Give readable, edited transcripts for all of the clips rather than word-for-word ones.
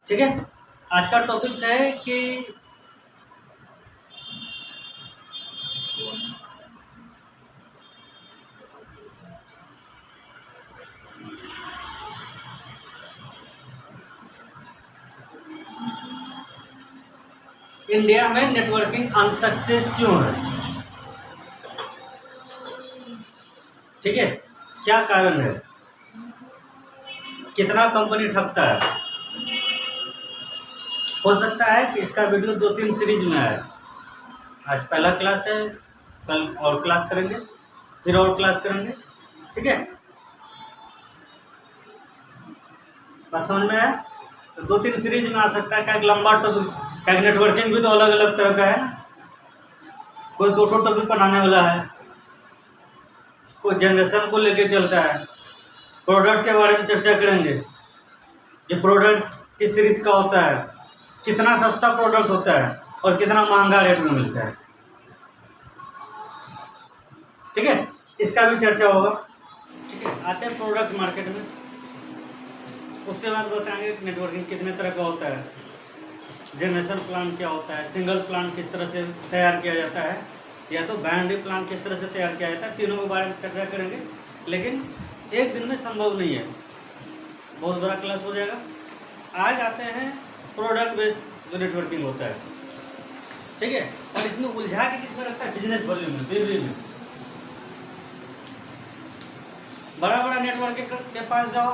ठीक है। आज का टॉपिक है कि इंडिया में नेटवर्किंग अनसक्सेस क्यों है। ठीक है, क्या कारण है, कितना कंपनी ठगता है। हो सकता है कि इसका वीडियो 2-3 सीरीज में आए। आज पहला क्लास है, कल और क्लास करेंगे, फिर और क्लास करेंगे। ठीक है, बात समझ में आया। तो 2-3 सीरीज में आ सकता है। क्या एक लंबा टॉपिक, क्या नेटवर्किंग भी तो अलग अलग तरह का है। कोई 2 टॉपिक बनाने वाला है, कोई जनरेशन को लेके चलता है, प्रोडक्ट के बारे में चर्चा करेंगे कि प्रोडक्ट किस सीरीज का होता है, कितना सस्ता प्रोडक्ट होता है और कितना महंगा रेट में मिलता है। ठीक है, इसका भी चर्चा होगा। ठीक है, आते हैं प्रोडक्ट मार्केट में, उसके बाद बताएंगे नेटवर्किंग कितने तरह का होता है, जनरेशन प्लान क्या होता है, सिंगल प्लान किस तरह से तैयार किया जाता है, या तो बाइनरी प्लान किस तरह से तैयार किया जाता है। तीनों के बारे में चर्चा करेंगे, लेकिन एक दिन में संभव नहीं है, बहुत बड़ा क्लास हो जाएगा। आज आते हैं प्रोडक्ट बेस्ड जो नेटवर्किंग होता है। ठीक है, और इसमें उलझा के किसमें रखता है, बिजनेस वॉल्यूम में, बीवी में। बड़ा बड़ा नेटवर्क के पास जाओ,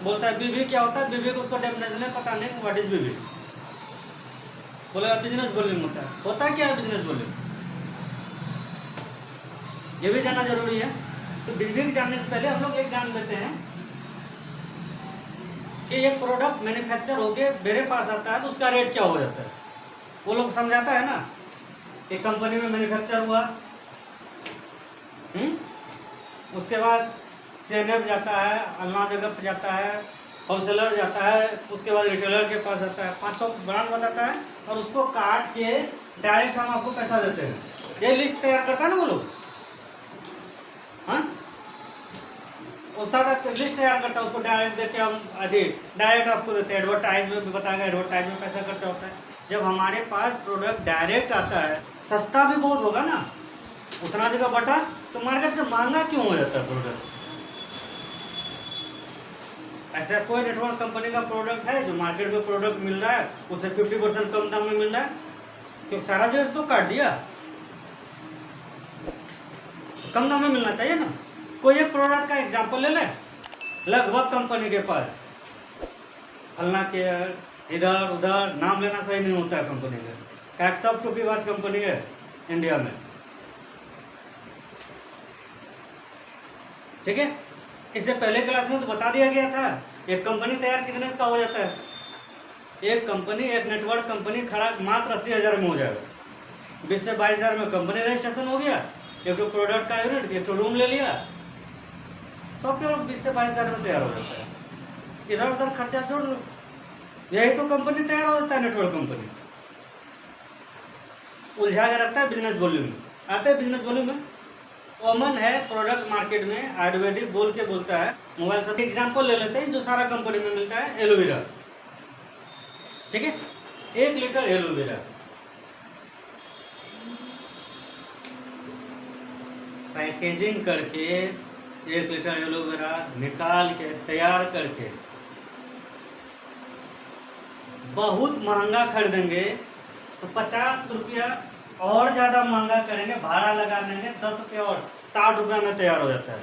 बोलता है बीवी क्या होता है, बीवी को उसका डेफिनेशन है पता नहीं, व्हाट इज बीवी। बोलेगा बिजनेस वॉल्यूम होता है क्या है बिजनेस वॉल्यूम, ये भी जानना जरूरी है। तो बीवी जानने से पहले हम लोग एक जान लेते हैं कि ये प्रोडक्ट मैन्युफैक्चर होके मेरे पास आता है तो उसका रेट क्या हो जाता है। वो लोग समझाता है ना, एक कंपनी में मैन्युफैक्चर हुआ, उसके बाद CNF जाता है, अन्ना जगह पर जाता है, होलसेलर जाता है, उसके बाद रिटेलर के पास जाता है, 500 ब्रांड बताता है और उसको काट के डायरेक्ट हम आपको पैसा देते हैं। ये लिस्ट तैयार करता है ना वो लोग, हाँ, वो सारा लिस्ट तैयार करता है, उसको डायरेक्ट देके हम डायरेक्ट आपको देते हैं। एडवर्टाइज में भी बताएगा, एडवर्टाइज में पैसा खर्चा होता है। जब हमारे पास प्रोडक्ट डायरेक्ट आता है, सस्ता भी बहुत होगा ना, उतना जगह बटा, तो मार्केट से महंगा क्यों हो जाता है प्रोडक्ट। ऐसा कोई नेटवर्क कंपनी का प्रोडक्ट है जो मार्केट में प्रोडक्ट मिल रहा है उसे 50% कम दाम में मिल रहा है, क्योंकि सारा जगह तो काट दिया, तो कम दाम में मिलना चाहिए ना। कोई एक प्रोडक्ट का एग्जांपल ले लें, लगभग कंपनी के पास फलना केयर, इधर उधर नाम लेना सही नहीं होता है कंपनी का, सब टोपीबाज कंपनी है इंडिया में। ठीक है, इससे पहले क्लास में तो बता दिया गया था एक कंपनी तैयार कितने का हो जाता है। एक कंपनी, एक नेटवर्क कंपनी खड़ा मात्र 80,000 में हो जाएगा। 20 से 22,000 में कंपनी रजिस्ट्रेशन हो गया, एक तो प्रोडक्ट का यूनिट, एक तो रूम ले लिया, सॉफ्टवेयर 20 से 22,000 में तैयार हो जाता है। इधर उधर खर्चा जोड़ लो, यही तो कंपनी तैयार हो जाता है। नेटवर्क कंपनी उलझा के रखता है बिजनेस वॉल्यूम में। आते हैं बिजनेस वॉल्यूम में, कॉमन है प्रोडक्ट मार्केट में, आयुर्वेदिक बोल के बोलता है। मोबाइल से एग्जांपल ले लेते हैं जो सारा कंपनी में मिलता है, एलोवेरा। ठीक है, 1 लीटर एलोवेरा पैकेजिंग करके 1 लीटर एलोवेरा निकाल के तैयार करके बहुत महंगा खरीदेंगे तो 50 रुपया और ज़्यादा महंगा करेंगे, भाड़ा लगा देंगे 10 रुपये और 60 रुपये में तैयार हो जाता है।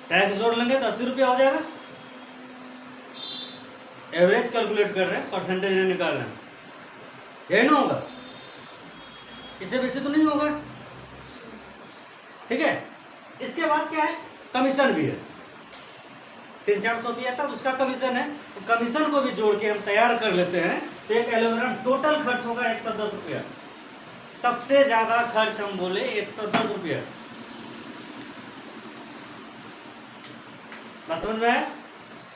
टैक्स जोड़ लेंगे तो 80 रुपया हो जाएगा। एवरेज कैलकुलेट कर रहे हैं, परसेंटेज नहीं निकाल रहे हैं, यही ना होगा, इससे बेसी तो नहीं होगा। ठीक है, इसके बाद क्या है, कमीशन भी है, 300-400 रुपया था उसका कमीशन है, तो कमीशन को भी जोड़ के हम तैयार कर लेते हैं तो 1 किलोग्राम टोटल खर्च होगा 110 रुपया। सबसे ज्यादा खर्च हम बोले 110 रुपया। बात समझ में है,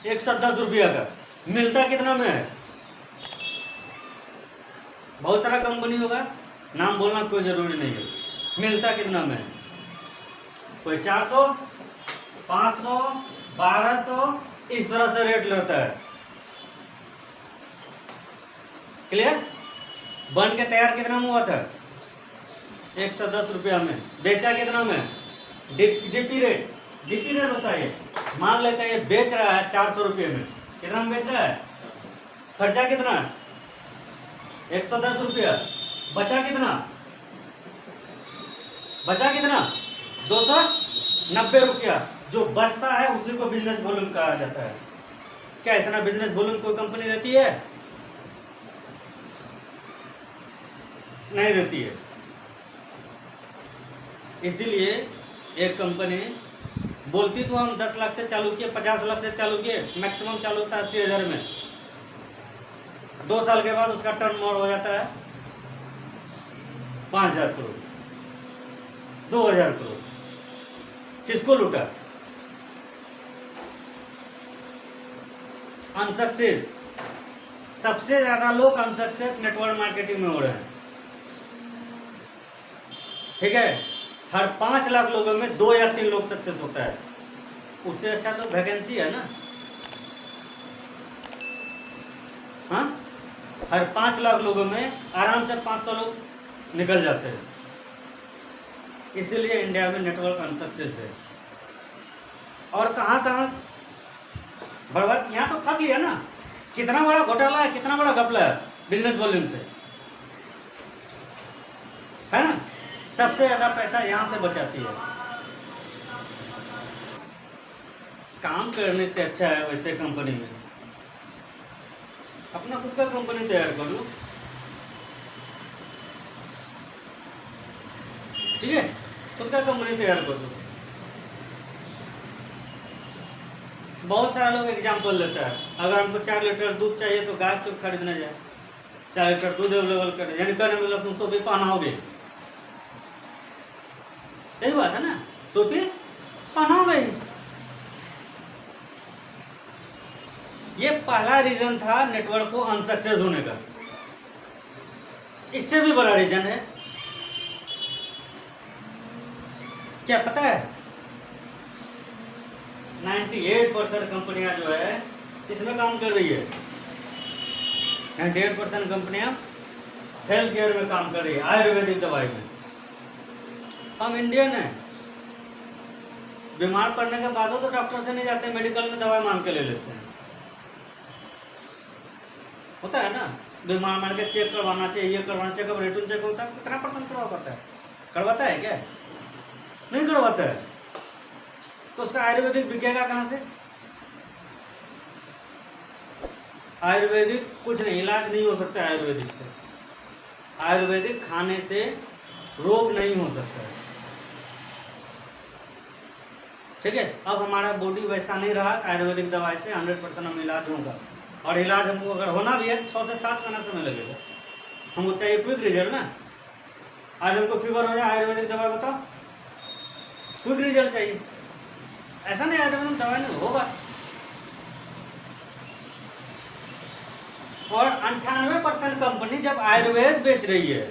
110 रुपया का मिलता कितना में है। बहुत सारा कंपनी होगा, नाम बोलना कोई जरूरी नहीं है। मिलता कितना में है, कोई 400, 500, 1200 इस तरह से रेट रहता है। क्लियर? बन के तैयार कितना में हुआ था? 110 रुपया में। बेचा कितना में? DP rate. डीपी रेट होता है, मान लेते हैं ये बेच रहा है 400 रुपये में। कितना में बेच रहा है? खर्चा कितना? 110 रुपया। बचा कितना? बचा कितना? 290 रुपया। जो बचता है उसी को बिजनेस वॉल्यूम कहा जाता है। क्या इतना बिजनेस वॉल्यूम कोई कंपनी देती है? नहीं देती है। इसीलिए एक कंपनी बोलती तो हम 10 लाख से चालू किए, 50 लाख से चालू किए, मैक्सिमम चालू होता है 80,000 में। 2 साल के बाद उसका टर्नओवर हो जाता है 5,000 करोड़, 2,000 करोड़। किसको लूटा? अनसक्सेस। सबसे ज्यादा लोग अनसक्सेस नेटवर्क मार्केटिंग में हो रहे हैं। ठीक है, हर 5 लाख लोगों में 2 या 3 लोग सक्सेस होता है। उससे अच्छा तो वैकेंसी है ना। हाँ, हर 5 लाख लोगों में आराम से 500 लोग निकल जाते हैं। इसीलिए इंडिया में नेटवर्क अनसक्सेस है। और कहाँ कहाँ बर्बाद। यहाँ तो ठग लिया ना। कितना बड़ा घोटाला है, कितना बड़ा घपला है बिजनेस वॉल्यूम से, है ना। सबसे ज्यादा पैसा यहाँ से बचाती है। काम करने से अच्छा है वैसे कंपनी में अपना खुद का कंपनी तैयार कर लो। ठीक है, खुद का कंपनी तैयार कर लो। बहुत सारा लोग एग्जाम्पल देता है, अगर हमको 4 लीटर दूध चाहिए तो गाय क्यों खरीदने जाए? 4 लीटर दूध अवेलेबल कर, यानी कहने मतलब तुम टोपी पहनाओगे। यही बात है ना, टोपी पहनाओगे। ये पहला रीजन था नेटवर्क को अनसक्सेस होने का। इससे भी बड़ा रीजन है क्या पता है? 98% कंपनियां जो है इसमें काम कर रही है। 98% कंपनियां हेल्थ केयर में काम कर रही है, आयुर्वेदिक दवाई में। हम इंडियन हैं, बीमार पड़ने के बाद तो डॉक्टर से नहीं जाते, मेडिकल में दवाई मांग के ले लेते हैं। होता है ना, बीमार मान के चेक करवाना चाहिए, ये करवाना, चेकअप रेटून चेक होता है, कितना % करवा पाता है? करवाता है क्या? नहीं करवाता है। तो उसका आयुर्वेदिक बिकेगा कहाँ से? आयुर्वेदिक कुछ नहीं, इलाज नहीं हो सकता आयुर्वेदिक से। आयुर्वेदिक खाने से रोग नहीं हो सकता है। ठीक है, अब हमारा बॉडी वैसा नहीं रहा, आयुर्वेदिक दवाई से 100% हम इलाज होगा। और इलाज हमको अगर होना भी है 6 से 7 महीना समय लगेगा। हमको चाहिए क्विक रिजल्ट ना। आज हमको फीवर हो जाए, आयुर्वेदिक दवाई बताओ, क्विक रिजल्ट चाहिए। ऐसा नहीं आयुर्वेदिक दवाई नहीं होगा। और 98% कंपनी जब आयुर्वेद बेच रही है,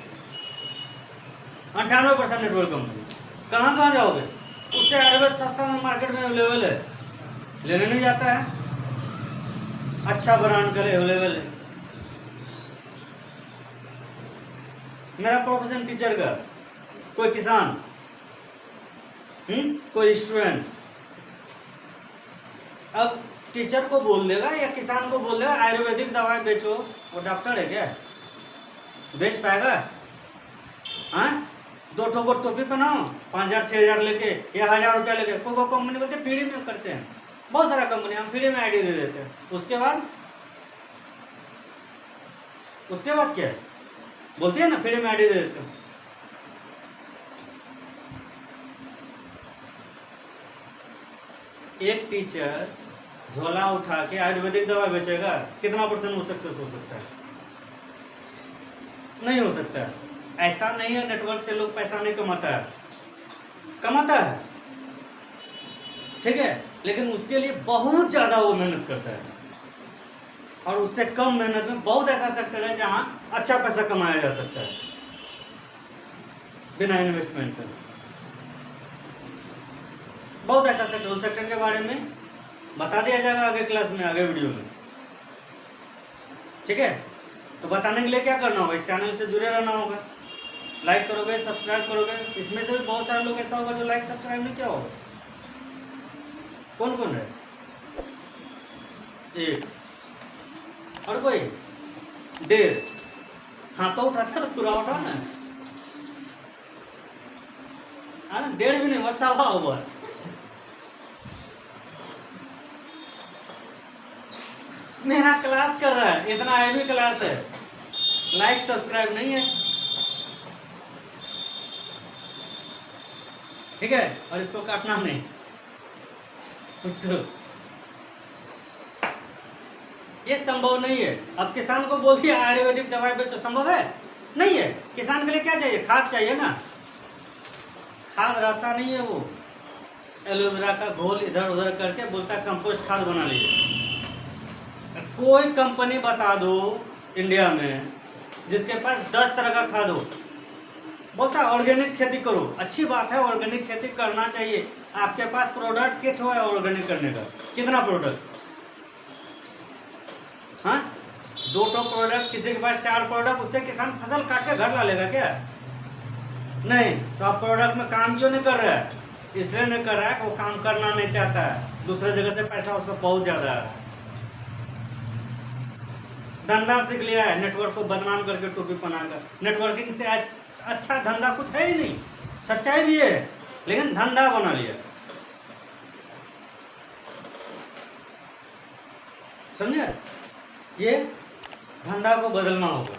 98% नेटवर्क कंपनी, कहाँ कहाँ जाओगे? उससे आयुर्वेद सस्ता में मार्केट में अवेलेबल है, लेने नहीं जाता है। अच्छा ब्रांड का अवेलेबल है। मेरा प्रोफेशन टीचर का, कोई किसान, कोई स्टूडेंट, अब टीचर को बोल देगा या किसान को बोल देगा आयुर्वेदिक दवाई बेचो, वो डॉक्टर है क्या? बेच पाएगा? हाँ, 2 ठोको टोपी पहनाओ, 5,000 6,000 लेके या 1,000 रुपया लेके। कोई कंपनी बोलते हैं फ्री में करते हैं, बहुत सारा कंपनी हम फ्री में आईडी दे देते हैं। उसके बाद क्या है? बोलते हैं ना फ्री में आईडी दे देते हैं। एक टीचर झोला उठा के आयुर्वेदिक दवा बेचेगा, कितना % वो सक्सेस हो सकता है? नहीं हो सकता है। ऐसा नहीं है नेटवर्क से लोग पैसा नहीं कमाता है, कमाता है, ठीक है, लेकिन उसके लिए बहुत ज्यादा वो मेहनत करता है। और उससे कम मेहनत में बहुत ऐसा सेक्टर है जहां अच्छा पैसा कमाया जा सकता है बिना इन्वेस्टमेंट के। बहुत ऐसा सेक्टर, उस सेक्टर के बारे में बता दिया जाएगा आगे क्लास में, आगे वीडियो में। ठीक है, तो बताने के लिए क्या करना होगा, इस चैनल से जुड़े रहना होगा, लाइक करोगे, सब्सक्राइब करोगे। इसमें से भी बहुत सारे लोग ऐसा होगा जो लाइक सब्सक्राइब नहीं किया होगा। कौन कौन है? एक और कोई 1.5 हाँ तो उठाता तो पूरा उठा ना, 1.5 भी नहीं, बस 1.25 हुआ। मेरा क्लास कर रहा है, इतना हैवी क्लास है, लाइक सब्सक्राइब नहीं है। ठीक है, और इसको काटना नहीं, करो। ये संभव नहीं है। अब किसान को बोल दिया आयुर्वेदिक दवाई बेचो, संभव है? नहीं है। किसान के लिए क्या चाहिए? खाद चाहिए ना। खाद रहता नहीं है, वो एलोवेरा का घोल इधर उधर करके बोलता है कंपोस्ट खाद बना लीजिए। कोई कंपनी बता दो इंडिया में जिसके पास 10 तरह का खाद हो, बोलता है ऑर्गेनिक खेती करो। अच्छी बात है, ऑर्गेनिक खेती करना चाहिए। आपके पास प्रोडक्ट किट हो है ऑर्गेनिक करने का, कितना प्रोडक्ट? हाँ, 2 प्रोडक्ट, किसी के पास 4 प्रोडक्ट, उससे किसान फसल काट के घर ला लेगा क्या? नहीं। तो आप प्रोडक्ट में काम क्यों नहीं कर रहा है? इसलिए नहीं कर रहा है कि वो काम करना नहीं चाहता है, दूसरे जगह से पैसा उसका बहुत ज्यादा है। धंधा सीख लिया है, नेटवर्क को बदनाम करके टोपी पहनाकर। नेटवर्किंग से अच्छा धंधा कुछ है ही नहीं। सच्चाई भी है, लेकिन धंधा बना लिया। समझे? ये धंधा को बदलना होगा।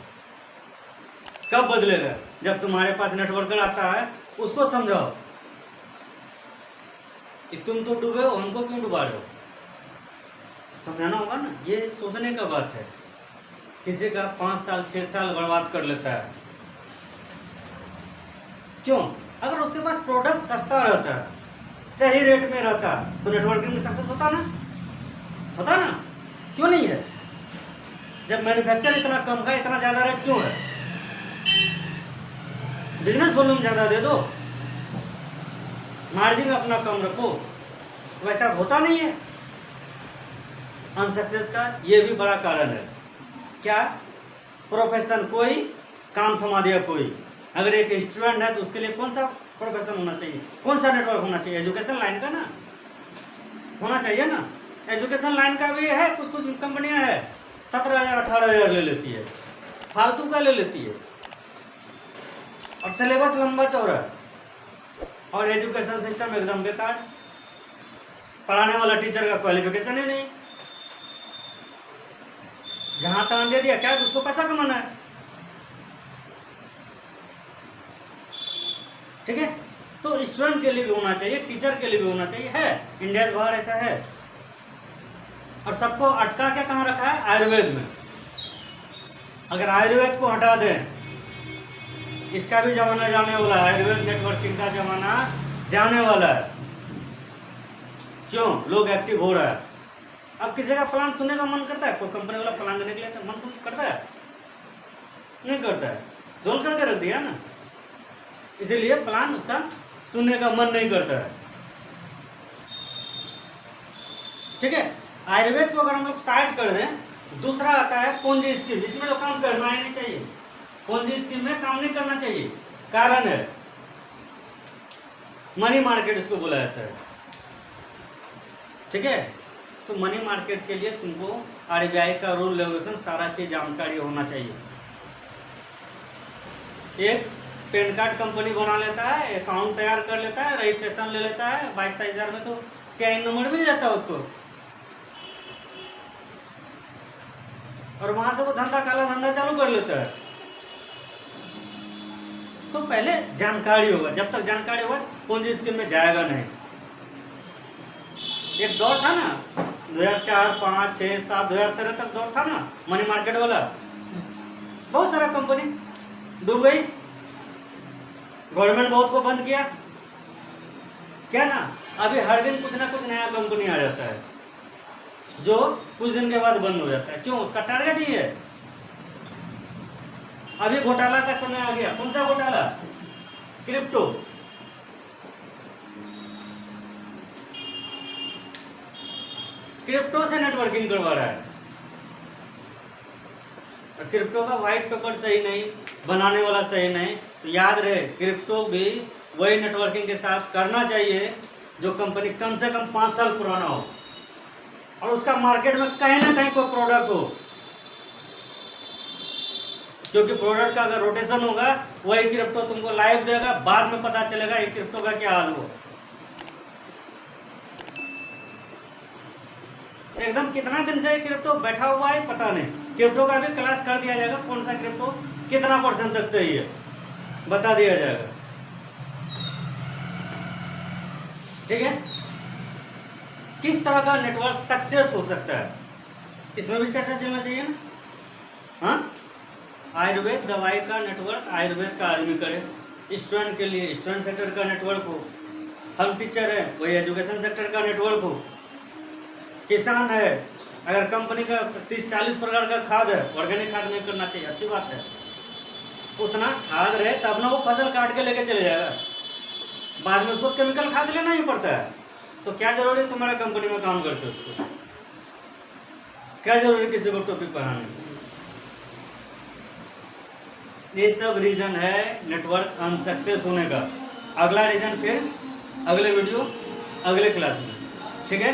कब बदलेगा? जब तुम्हारे पास नेटवर्कर आता है, उसको समझाओ कि तुम तो डूबे हो, हमको क्यों डुबा रहे हो। समझाना होगा ना। ये सोचने का बात है। किसी का 5 साल 6 साल बर्बाद कर लेता है, क्यों? अगर उसके पास प्रोडक्ट सस्ता रहता है, सही रेट में रहता, तो नेटवर्किंग में सक्सेस होता ना, होता ना? क्यों नहीं है? जब मैन्युफैक्चर इतना कम का, इतना ज्यादा रेट क्यों है? बिजनेस वॉल्यूम ज्यादा दे दो, मार्जिन अपना कम रखो। वैसा होता नहीं है। अनसक्सेस का ये भी बड़ा कारण है। क्या? प्रोफेशन, कोई काम थमा दिया कोई। अगर एक स्टूडेंट है तो उसके लिए कौन सा प्रोफेशन होना चाहिए, कौन सा नेटवर्क होना चाहिए? एजुकेशन लाइन का ना होना चाहिए ना। एजुकेशन लाइन का भी है, कुछ कुछ कंपनियां है 17,000 18,000 ले लेती है, फालतू का ले लेती है, और सिलेबस लंबा चौड़ा, और एजुकेशन सिस्टम एकदम बेकार। पढ़ाने वाला टीचर का क्वालिफिकेशन ही नहीं, जहां तहां दे दिया। क्या उसको पैसा कमाना है? ठीक है, तो स्टूडेंट के लिए भी होना चाहिए, टीचर के लिए भी होना चाहिए। है इंडिया से बाहर ऐसा है। और सबको अटका के कहाँ रखा है? आयुर्वेद में। अगर आयुर्वेद को हटा दें, इसका भी जमाना जाने वाला है। आयुर्वेद नेटवर्किंग का जमाना जाने वाला है। क्यों? लोग एक्टिव हो रहा है। अब किसी का प्लान सुनने का मन करता है? कोई कंपनी वाला प्लान देने के लिए तो मन करता है? नहीं करता है, जोल करके रख दिया ना। इसीलिए प्लान उसका सुनने का मन नहीं करता है। ठीक है, आयुर्वेद को अगर हम लोग साइड कर दें, दूसरा आता है पोंजी स्कीम। इसमें तो काम करना ही नहीं चाहिए। पोंजी स्कीम में काम नहीं करना चाहिए। कारण है मनी मार्केट, इसको बोला जाता है। ठीक है, तो मनी मार्केट के लिए तुमको आरबीआई का रूल रेगुलेशन सारा चीज जानकारी होना चाहिए। एक पैन कार्ड कंपनी बना लेता है, अकाउंट तैयार कर लेता है, रजिस्ट्रेशन ले लेता है, 22-23 हज़ार में तो सीआईएन नंबर मिल जाता है उसको, और वहां से वो धंधा, काला धंधा चालू कर लेता है। तो पहले जानकारी होगा। जब तक जानकारी होगा, पूंजी स्कीम में जाएगा नहीं। एक दौर था ना 2004, 5, 6, 7, 2013 तक दौर था ना मनी मार्केट वाला। बहुत सारा कंपनी डूब गई, गवर्नमेंट बहुत को बंद किया, क्या ना। अभी हर दिन कुछ ना कुछ नया कंपनी आ जाता है जो कुछ दिन के बाद बंद हो जाता है। क्यों? उसका टारगेट ही है। अभी घोटाला का समय आ गया। कौन सा घोटाला? क्रिप्टो। क्रिप्टो से नेटवर्किंग करवा रहा है। क्रिप्टो का व्हाइट पेपर सही नहीं, बनाने वाला सही नहीं, तो याद रहे क्रिप्टो भी वही नेटवर्किंग के साथ करना चाहिए जो कंपनी कम से कम 5 साल पुराना हो और उसका मार्केट में कहीं ना कहीं कोई प्रोडक्ट हो, क्योंकि प्रोडक्ट का अगर रोटेशन होगा वही क्रिप्टो तुमको लाइव देगा, बाद में पता चलेगा ये क्रिप्टो का क्या हाल हुआ। एकदम कितना दिन से क्रिप्टो बैठा हुआ है पता नहीं। क्रिप्टो का भी क्लास कर दिया जाएगा, कौन सा क्रिप्टो कितना % तक सही है बता दिया जाएगा, ठीक है। किस तरह का नेटवर्क सक्सेस हो सकता है इसमें भी चर्चा चलना चाहिए ना। हाँ, आयुर्वेद दवाई का नेटवर्क आयुर्वेद का आदमी करे, स्टूडेंट के लिए स्टूडेंट सेक्टर का नेटवर्क हो, हम टीचर है वही एजुकेशन सेक्टर का नेटवर्क हो, किसान है अगर कंपनी का 30-40 प्रकार का खाद है, ऑर्गेनिक खाद नहीं करना चाहिए, अच्छी बात है, उतना खाद रहे तब ना वो फसल काट के लेके चले जाएगा, बाद में उसको केमिकल खाद लेना ही पड़ता है। तो क्या जरूरी है तुम्हारा कंपनी में काम करते हो उसको, क्या जरूरी किसी को टोपी पहनाने। ये सब रीजन है नेटवर्क अनसक्सेस होने का। अगला रीजन फिर अगले वीडियो अगले क्लास में, ठीक है।